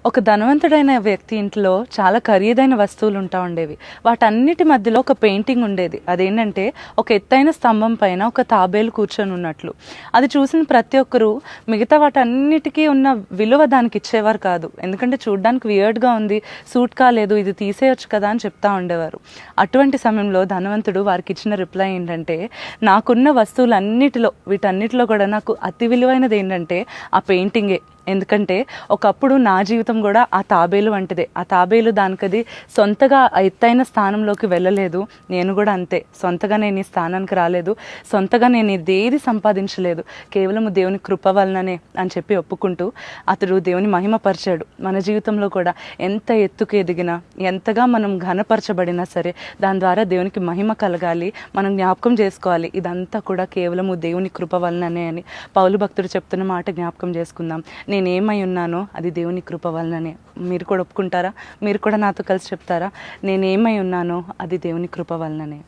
ఒక ధనవంతుడైన వ్యక్తి ఇంట్లో చాలా ఖరీదైన వస్తువులు ఉంటా ఉండేవి. వాటన్నిటి మధ్యలో ఒక పెయింటింగ్ ఉండేది. అదేంటంటే ఒక ఎత్తైన స్తంభం పైన ఒక తాబేలు కూర్చొని ఉన్నట్లు. అది చూసిన ప్రతి ఒక్కరు మిగతా వాటన్నిటికీ ఉన్న విలువ దానికి ఇచ్చేవారు కాదు. ఎందుకంటే చూడ్డానికి వియర్డ్గా ఉంది, సూట్ కాలేదు, ఇది తీసేయొచ్చు కదా అని చెప్తా ఉండేవారు. అటువంటి సమయంలో ధనవంతుడు వారికి ఇచ్చిన రిప్లై ఏంటంటే, నాకున్న వస్తువులన్నిటిలో వీటన్నిటిలో కూడా నాకు అతి విలువైనది ఏంటంటే ఆ పెయింటింగే. ఎందుకంటే ఒకప్పుడు నా జీవితం కూడా ఆ తాబేలు వంటిదే. ఆ తాబేలు దానికది సొంతగా ఎత్తైన స్థానంలోకి వెళ్ళలేదు. నేను కూడా అంతే. సొంతగా నేను ఈ స్థానానికి రాలేదు, సొంతగా నేను ఇదేది సంపాదించలేదు, కేవలం దేవుని కృప వలననే అని చెప్పి ఒప్పుకుంటూ అతడు దేవుని మహిమపరిచాడు. మన జీవితంలో కూడా ఎంత ఎత్తుకు ఎదిగినా, ఎంతగా మనం ఘనపరచబడినా సరే దాని ద్వారా దేవునికి మహిమ కలగాలి. మనం జ్ఞాపకం చేసుకోవాలి ఇదంతా కూడా కేవలము దేవుని కృప వలననే అని. పౌలు భక్తుడు చెప్తున్న మాట జ్ఞాపకం చేసుకుందాం. నేనేమై ఉన్నానో అది దేవుని కృప వలననే. మీరు కూడా ఒప్పుకుంటారా? మీరు కూడా నాతో కలిసి చెప్తారా? నేనేమై ఉన్నానో అది దేవుని కృప వలననే.